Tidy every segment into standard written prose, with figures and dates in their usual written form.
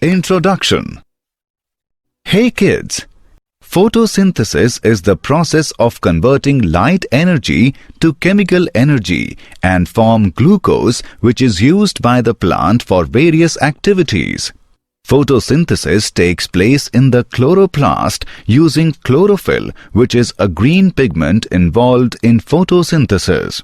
Introduction. Hey kids! Photosynthesis is the process of converting light energy to chemical energy and form glucose, which is used by the plant for various activities. Photosynthesis takes place in the chloroplast using chlorophyll, which is a green pigment involved in photosynthesis.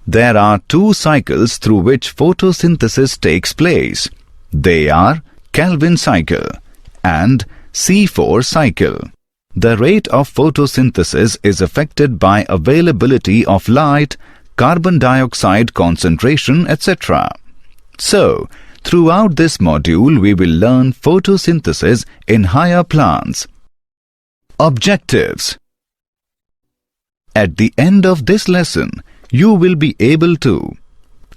There are two cycles through which photosynthesis takes place. They are Calvin cycle and C4 cycle. The rate of photosynthesis is affected by availability of light, carbon dioxide concentration, etc. So, throughout this module we will learn photosynthesis in higher plants. Objectives. At the end of this lesson, you will be able to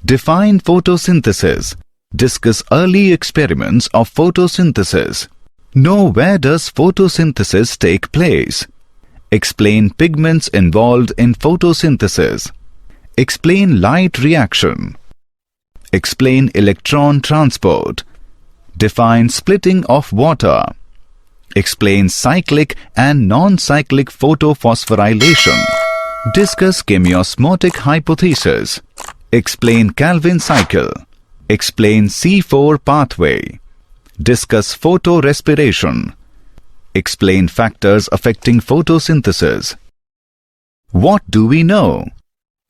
define photosynthesis, discuss early experiments of photosynthesis, know where does photosynthesis take place, explain pigments involved in photosynthesis, explain light reaction, explain electron transport, define splitting of water, explain cyclic and non-cyclic photophosphorylation, discuss chemiosmotic hypothesis, explain Calvin cycle, explain C4 pathway, discuss photorespiration, explain factors affecting photosynthesis. What do we know?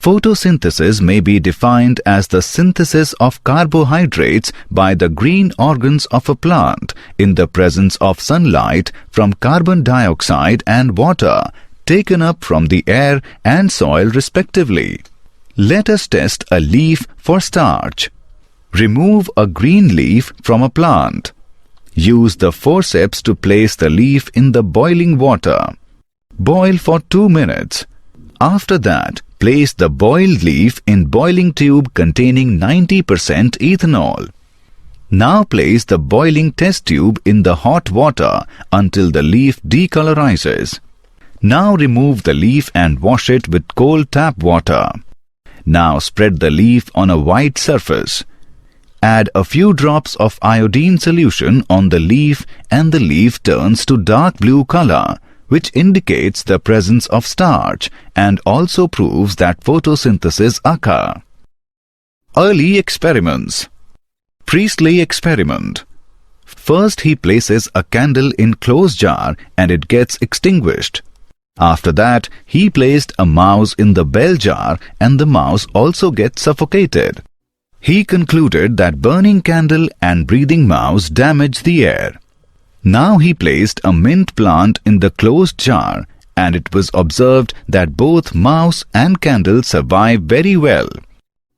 Photosynthesis may be defined as the synthesis of carbohydrates by the green organs of a plant in the presence of sunlight from carbon dioxide and water taken up from the air and soil respectively. Let us test a leaf for starch. Remove a green leaf from a plant. Use the forceps to place the leaf in the boiling water. Boil for 2 minutes. After that, place the boiled leaf in boiling tube containing 90% ethanol. Now place the boiling test tube in the hot water until the leaf decolorizes. Now remove the leaf and wash it with cold tap water. Now spread the leaf on a white surface. Add a few drops of iodine solution on the leaf and the leaf turns to dark blue color, which indicates the presence of starch and also proves that photosynthesis occurs. Early experiments. Priestley experiment. First he places a candle in closed jar and it gets extinguished. After that, he placed a mouse in the bell jar and the mouse also gets suffocated. He concluded that burning candle and breathing mouse damage the air. Now he placed a mint plant in the closed jar and it was observed that both mouse and candle survive very well.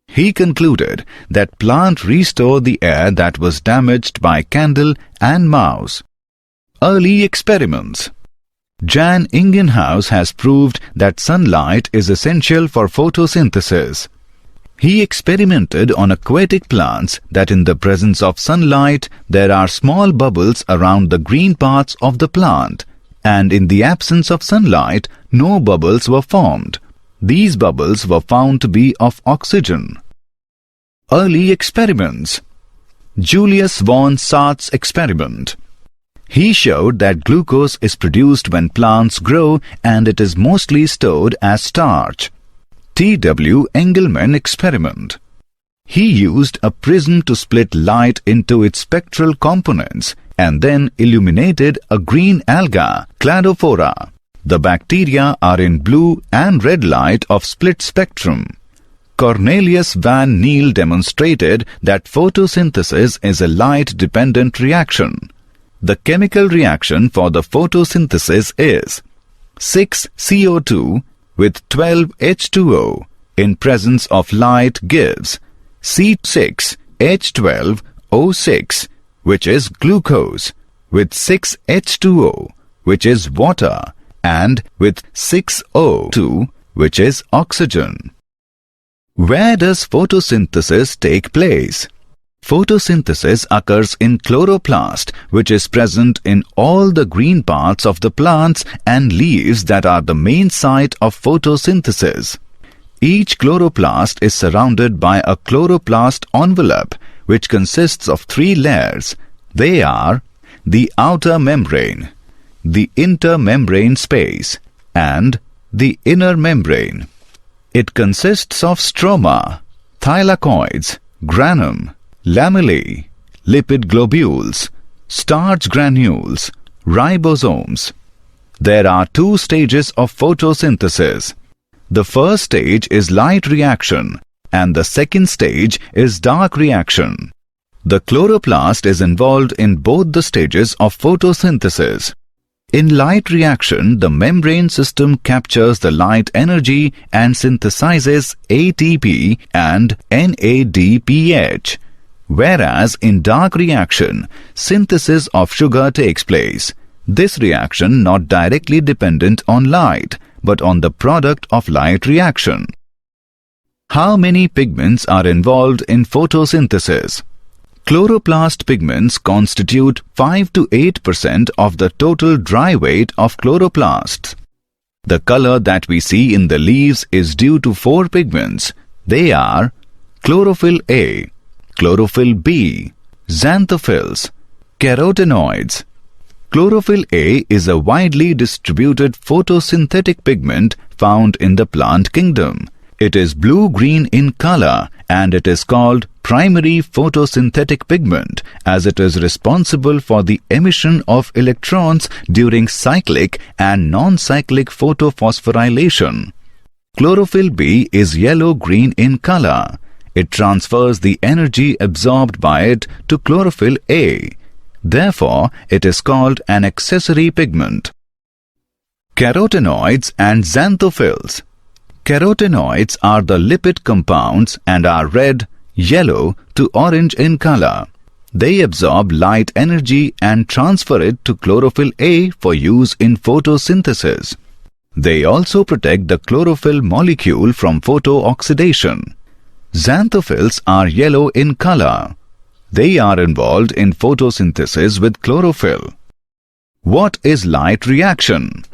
He concluded that plant restore the air that was damaged by candle and mouse. Early experiments. Jan Ingenhouse has proved that sunlight is essential for photosynthesis. He experimented on aquatic plants that in the presence of sunlight there are small bubbles around the green parts of the plant, and in the absence of sunlight no bubbles were formed. These bubbles were found to be of oxygen. Early experiments. Julius von Sart's experiment. He showed that glucose is produced when plants grow and it is mostly stored as starch. T.W. Engelmann experiment. He used a prism to split light into its spectral components and then illuminated a green alga, Cladophora. The bacteria are in blue and red light of split spectrum. Cornelius van Niel demonstrated that photosynthesis is a light-dependent reaction. The chemical reaction for the photosynthesis is 6CO2 with 12 H2O in presence of light gives C6H12O6, which is glucose, with 6 H2O, which is water, and with 6O2, which is oxygen. Where does photosynthesis take place? Photosynthesis occurs in chloroplast, which is present in all the green parts of the plants and leaves that are the main site of photosynthesis. Each chloroplast is surrounded by a chloroplast envelope, which consists of 3 layers: They are the outer membrane, the intermembrane space, and the inner membrane. It consists of stroma, thylakoids, granum, lamellae, lipid globules, starch granules, ribosomes. There are two stages of photosynthesis. The first stage is light reaction and the second stage is dark reaction. The chloroplast is involved in both the stages of photosynthesis. In light reaction, the membrane system captures the light energy and synthesizes ATP and NADPH. Whereas in dark reaction, synthesis of sugar takes place. This reaction not directly dependent on light, but on the product of light reaction. How many pigments are involved in photosynthesis? Chloroplast pigments constitute 5 to 8% of the total dry weight of chloroplasts. The color that we see in the leaves is due to 4 pigments. They are chlorophyll A, chlorophyll B, xanthophylls, carotenoids. Chlorophyll A is a widely distributed photosynthetic pigment found in the plant kingdom. It is blue-green in color and it is called primary photosynthetic pigment as it is responsible for the emission of electrons during cyclic and non-cyclic photophosphorylation. Chlorophyll B is yellow-green in color. It transfers the energy absorbed by it to chlorophyll A. Therefore, it is called an accessory pigment. Carotenoids and xanthophylls. Carotenoids are the lipid compounds and are red, yellow to orange in color. They absorb light energy and transfer it to chlorophyll A for use in photosynthesis. They also protect the chlorophyll molecule from photooxidation. Xanthophylls are yellow in color. They are involved in photosynthesis with chlorophyll. What is light reaction?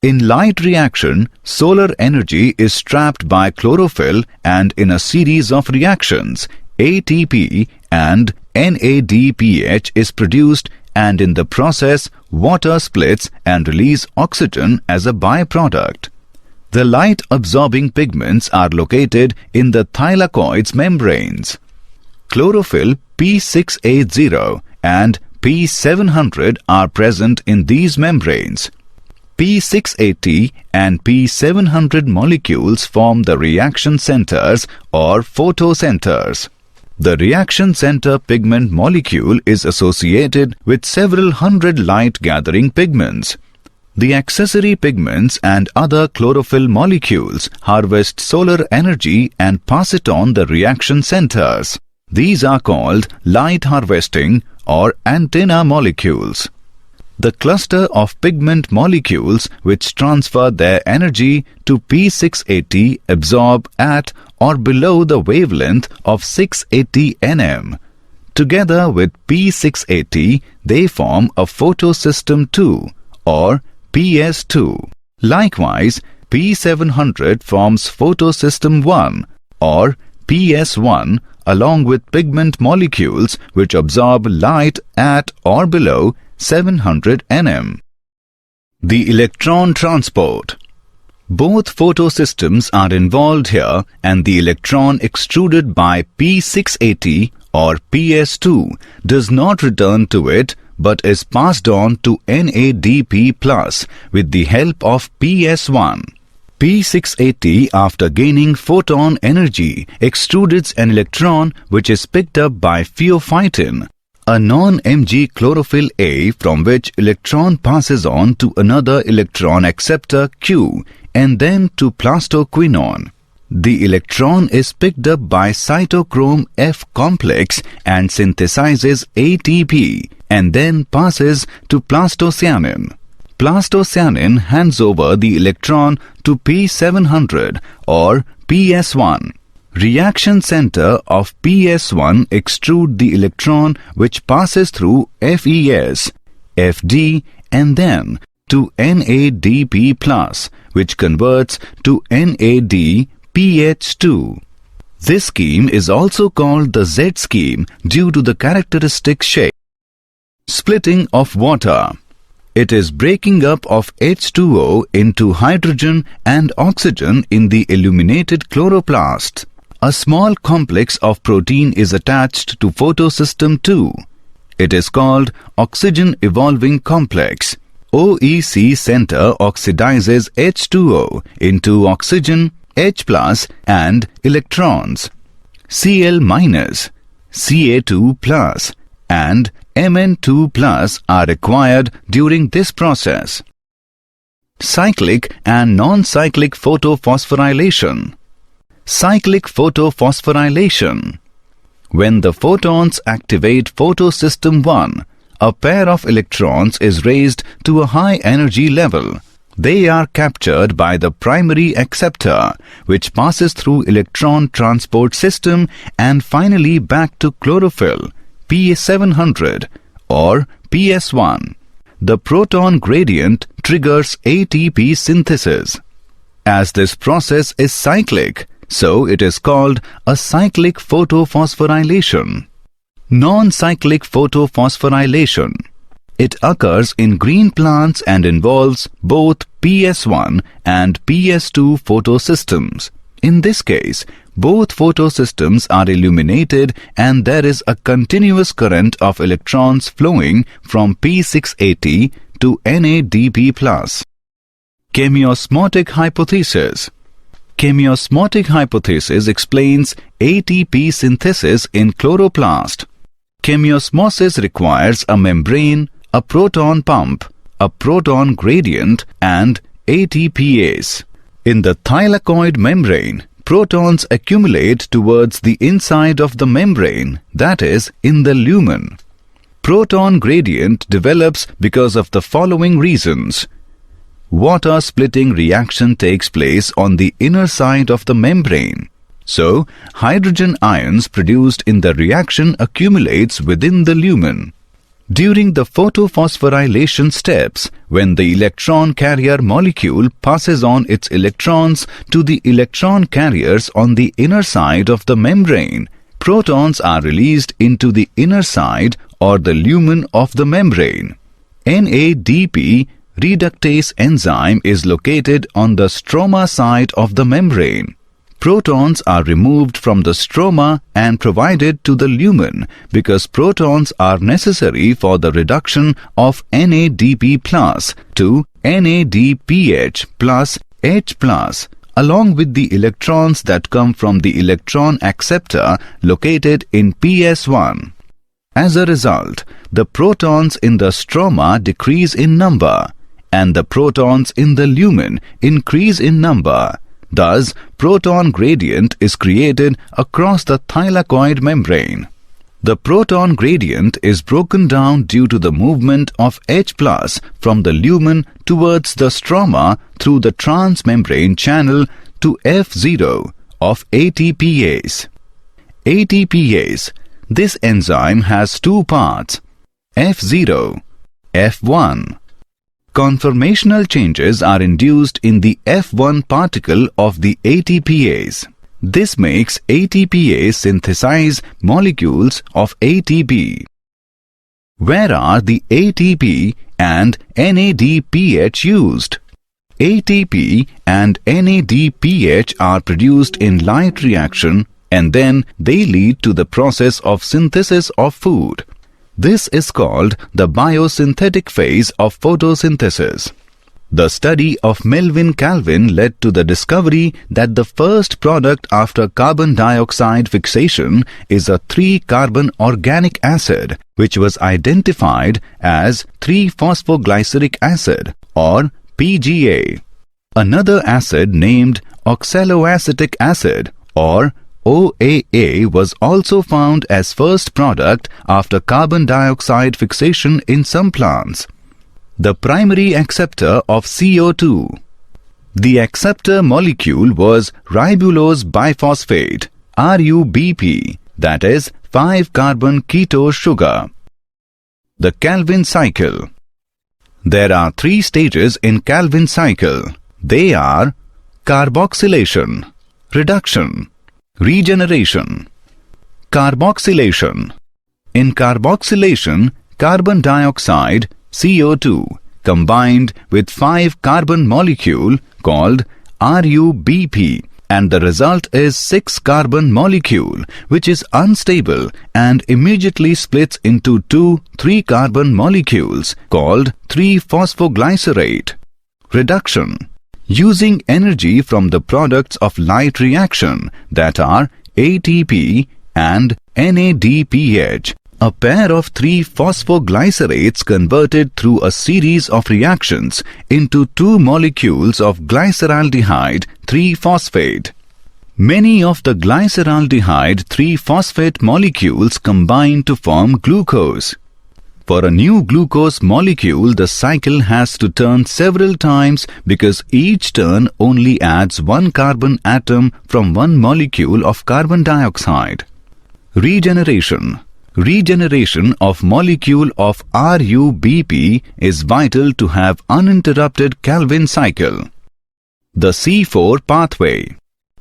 In light reaction, solar energy is trapped by chlorophyll and in a series of reactions, ATP and NADPH is produced and in the process, water splits and release oxygen as a byproduct. The light-absorbing pigments are located in the thylakoids membranes. Chlorophyll P680 and P700 are present in these membranes. P680 and P700 molecules form the reaction centers or photocenters. The reaction center pigment molecule is associated with several hundred light-gathering pigments. The accessory pigments and other chlorophyll molecules harvest solar energy and pass it on the reaction centers. These are called light harvesting or antenna molecules. The cluster of pigment molecules which transfer their energy to P680 absorb at or below the wavelength of 680 nm. Together with P680, they form a photosystem 2 or PS2. Likewise, P700 forms photosystem 1 or PS1 along with pigment molecules which absorb light at or below 700 nm. The electron transport. Both photosystems are involved here and the electron extruded by P680 or PS2 does not return to it but is passed on to NADP+ with the help of PS1. P680 after gaining photon energy extrudes an electron which is picked up by pheophytin, a non-Mg chlorophyll A from which electron passes on to another electron acceptor Q and then to plastoquinone. The electron is picked up by cytochrome F complex and synthesizes ATP and then passes to plastocyanin. Plastocyanin hands over the electron to P700 or PS1. Reaction center of PS1 extrude the electron which passes through FES, FD and then to NADP+, which converts to NADPH2. This scheme is also called the Z scheme due to the characteristic shape. Splitting of water. It is breaking up of H2O into hydrogen and oxygen in the illuminated chloroplast. A small complex of protein is attached to photosystem 2. It is called oxygen evolving complex. OEC center oxidizes H2O into oxygen, H+, and electrons. Cl-, Ca2+, and Mn2+ are required during this process. Cyclic and non-cyclic photophosphorylation. Cyclic photophosphorylation. When the photons activate photosystem 1, a pair of electrons is raised to a high energy level. They are captured by the primary acceptor, which passes through electron transport system and finally back to chlorophyll, P700 or PS1. The proton gradient triggers ATP synthesis. As this process is cyclic, so it is called a cyclic photophosphorylation. Non-cyclic photophosphorylation. It occurs in green plants and involves both PS1 and PS2 photosystems. In this case, both photosystems are illuminated and there is a continuous current of electrons flowing from P680 to NADP+. Chemiosmotic hypothesis. Chemiosmotic hypothesis explains ATP synthesis in chloroplast. Chemiosmosis requires a membrane, a proton pump, a proton gradient, and ATPase. In the thylakoid membrane, protons accumulate towards the inside of the membrane, that is, in the lumen. Proton gradient develops because of the following reasons. Water splitting reaction takes place on the inner side of the membrane. So, hydrogen ions produced in the reaction accumulates within the lumen. During the photophosphorylation steps, when the electron carrier molecule passes on its electrons to the electron carriers on the inner side of the membrane, protons are released into the inner side or the lumen of the membrane. NADP reductase enzyme is located on the stroma side of the membrane. Protons are removed from the stroma and provided to the lumen because protons are necessary for the reduction of NADP+ to NADPH plus H+, along with the electrons that come from the electron acceptor located in PS1. As a result, the protons in the stroma decrease in number and the protons in the lumen increase in number. Thus, proton gradient is created across the thylakoid membrane. The proton gradient is broken down due to the movement of H+ from the lumen towards the stroma through the transmembrane channel to F0 of ATPase. ATPase. This enzyme has two parts, F0, F1. Conformational changes are induced in the F1 particle of the ATPase. This makes ATPase synthesize molecules of ATP. Where are the ATP and NADPH used? ATP and NADPH are produced in light reaction and then they lead to the process of synthesis of food. This is called the biosynthetic phase of photosynthesis. The study of Melvin Calvin led to the discovery that the first product after carbon dioxide fixation is a 3-carbon organic acid, which was identified as 3-phosphoglyceric acid or PGA. Another acid named oxaloacetic acid or OAA was also found as first product after carbon dioxide fixation in some plants. The primary acceptor of CO2. The acceptor molecule was ribulose biphosphate, RUBP, that is 5-carbon ketose sugar. The Calvin cycle. There are 3 stages in Calvin cycle. They are carboxylation, reduction, regeneration. Carboxylation. In carboxylation, carbon dioxide CO2 combined with 5 carbon molecule called RUBP, and the result is 6 carbon molecule, which is unstable and immediately splits into 2 3 carbon molecules called 3-phosphoglycerate. Reduction. Using energy from the products of light reaction, that are ATP and NADPH, a pair of 3 phosphoglycerates converted through a series of reactions into 2 molecules of glyceraldehyde 3-phosphate. Many of the glyceraldehyde 3-phosphate molecules combine to form glucose. For a new glucose molecule, the cycle has to turn several times because each turn only adds 1 carbon atom from 1 molecule of carbon dioxide. Regeneration. Regeneration of molecule of RUBP is vital to have uninterrupted Calvin cycle. The C4 pathway.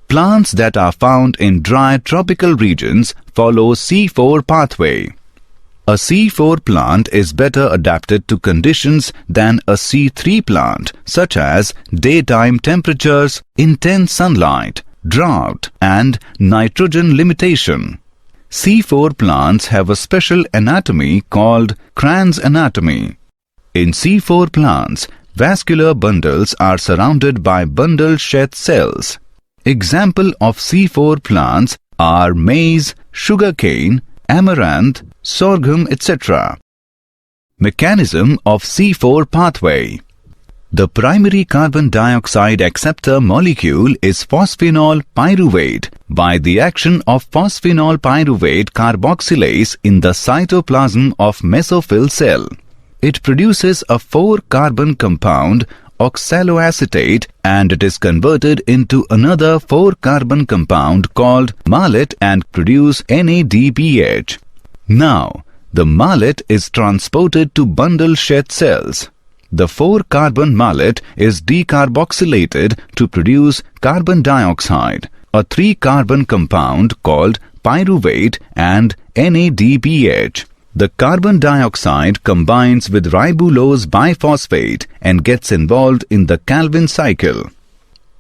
Plants that are found in dry tropical regions follow C4 pathway. A C4 plant is better adapted to conditions than a C3 plant, such as daytime temperatures, intense sunlight, drought, and nitrogen limitation. C4 plants have a special anatomy called Cran's anatomy. In C4 plants, vascular bundles are surrounded by bundle-shed cells. Example of C4 plants are maize, sugarcane, amaranth, sorghum, etc. Mechanism of C4 pathway. The primary carbon dioxide acceptor molecule is phosphenol pyruvate by the action of phosphenol pyruvate carboxylase in the cytoplasm of mesophyll cell. It produces a 4-carbon compound oxaloacetate, and it is converted into another 4-carbon compound called malate and produce NADPH. Now, the malate is transported to bundle-shed cells. The 4-carbon malate is decarboxylated to produce carbon dioxide, a 3-carbon compound called pyruvate and NADPH. The carbon dioxide combines with ribulose biphosphate and gets involved in the Calvin cycle.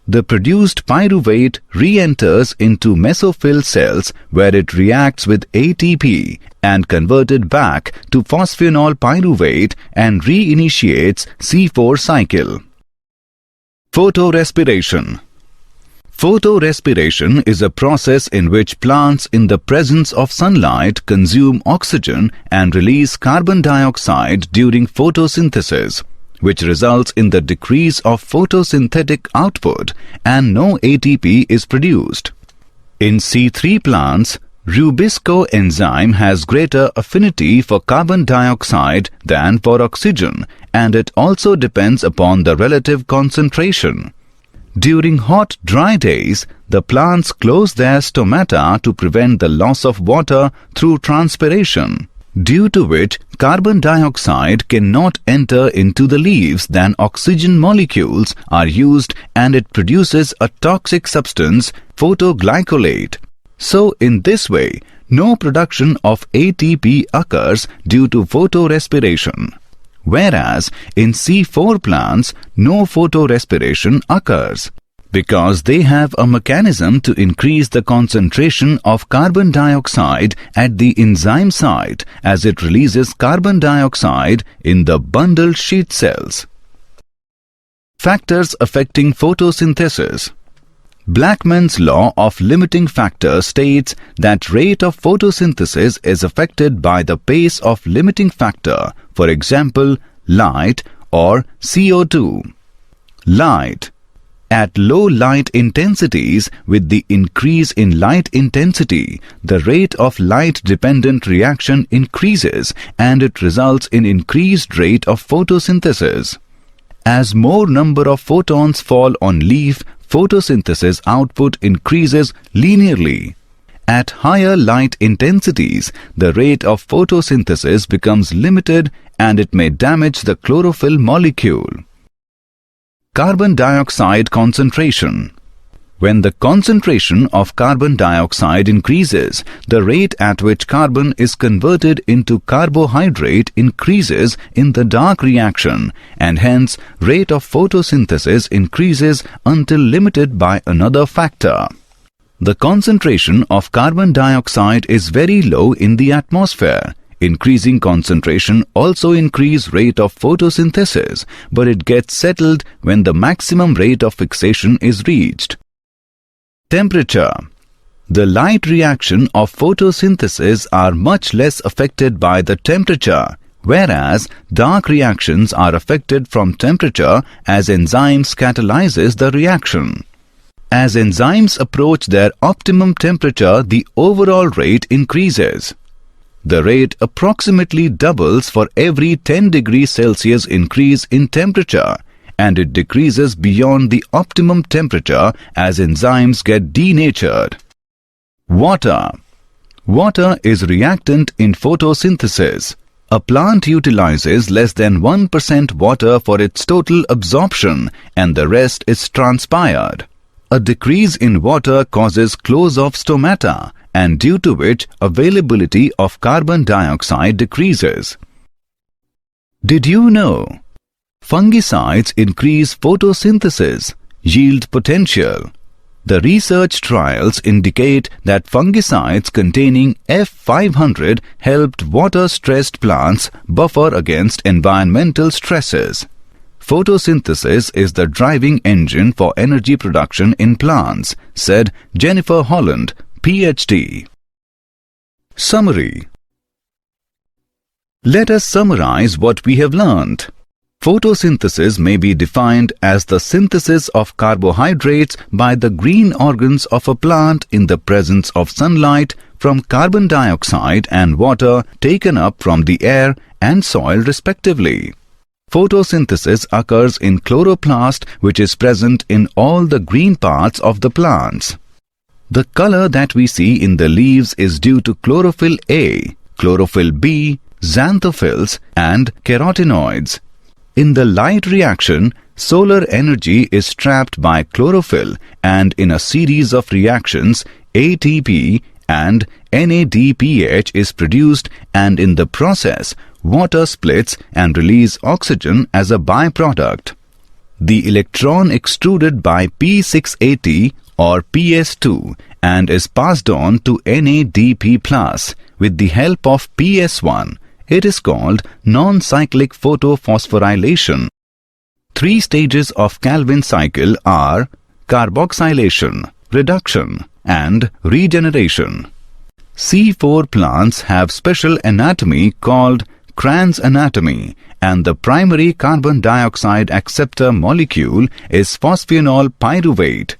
The produced pyruvate re-enters into mesophyll cells where it reacts with ATP and converted back to phosphenol pyruvate and re-initiates C4 cycle. Photorespiration. Photorespiration is a process in which plants in the presence of sunlight consume oxygen and release carbon dioxide during photosynthesis, which results in the decrease of photosynthetic output and no ATP is produced. In C3 plants, Rubisco enzyme has greater affinity for carbon dioxide than for oxygen, and it also depends upon the relative concentration. During hot, dry days, the plants close their stomata to prevent the loss of water through transpiration, due to which carbon dioxide cannot enter into the leaves than oxygen molecules are used, and it produces a toxic substance, photoglycolate. So, in this way, no production of ATP occurs due to photorespiration. Whereas in C4 plants, no photorespiration occurs because they have a mechanism to increase the concentration of carbon dioxide at the enzyme site as it releases carbon dioxide in the bundle sheath cells. Factors affecting photosynthesis. Blackman's law of limiting factor states that rate of photosynthesis is affected by the pace of limiting factor, for example, light or CO2. Light. At low light intensities, with the increase in light intensity, the rate of light-dependent reaction increases and it results in increased rate of photosynthesis. As more number of photons fall on leaf, photosynthesis output increases linearly. At higher light intensities, the rate of photosynthesis becomes limited and it may damage the chlorophyll molecule. Carbon dioxide concentration. When the concentration of carbon dioxide increases, the rate at which carbon is converted into carbohydrate increases in the dark reaction, and hence rate of photosynthesis increases until limited by another factor. The concentration of carbon dioxide is very low in the atmosphere. Increasing concentration also increase rate of photosynthesis, but it gets settled when the maximum rate of fixation is reached. Temperature. The light reaction of photosynthesis are much less affected by the temperature, whereas dark reactions are affected from temperature as enzymes catalyzes the reaction. As enzymes approach their optimum temperature, the overall rate increases. The rate approximately doubles for every 10 degrees Celsius increase in temperature, and it decreases beyond the optimum temperature as enzymes get denatured. Water. Water is reactant in photosynthesis. A plant utilizes less than 1% water for its total absorption, and the rest is transpired. A decrease in water causes close of stomata, and due to which availability of carbon dioxide decreases. Did you know? Fungicides increase photosynthesis, yield potential. The research trials indicate that fungicides containing F500 helped water-stressed plants buffer against environmental stresses. Photosynthesis is the driving engine for energy production in plants, said Jennifer Holland, PhD. Summary. Let us summarize what we have learned. Photosynthesis may be defined as the synthesis of carbohydrates by the green organs of a plant in the presence of sunlight from carbon dioxide and water taken up from the air and soil respectively. Photosynthesis occurs in chloroplast, which is present in all the green parts of the plants. The color that we see in the leaves is due to chlorophyll A, chlorophyll B, xanthophylls and carotenoids. In the light reaction, solar energy is trapped by chlorophyll, and in a series of reactions, ATP and NADPH is produced, and in the process, water splits and release oxygen as a byproduct. The electron extruded by P680 or PS2 and is passed on to NADP+. With the help of PS1, it is called non-cyclic photophosphorylation. 3 stages of Calvin cycle are carboxylation, reduction, and regeneration. C4 plants have special anatomy called Cran's anatomy, and the primary carbon dioxide acceptor molecule is phosphenol pyruvate.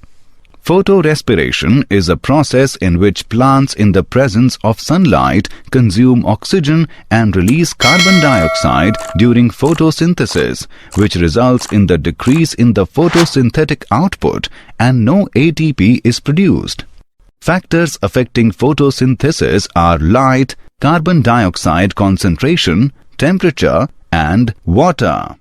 Photorespiration is a process in which plants in the presence of sunlight consume oxygen and release carbon dioxide during photosynthesis, which results in the decrease in the photosynthetic output and no ATP is produced. Factors affecting photosynthesis are light, carbon dioxide concentration, temperature, and water.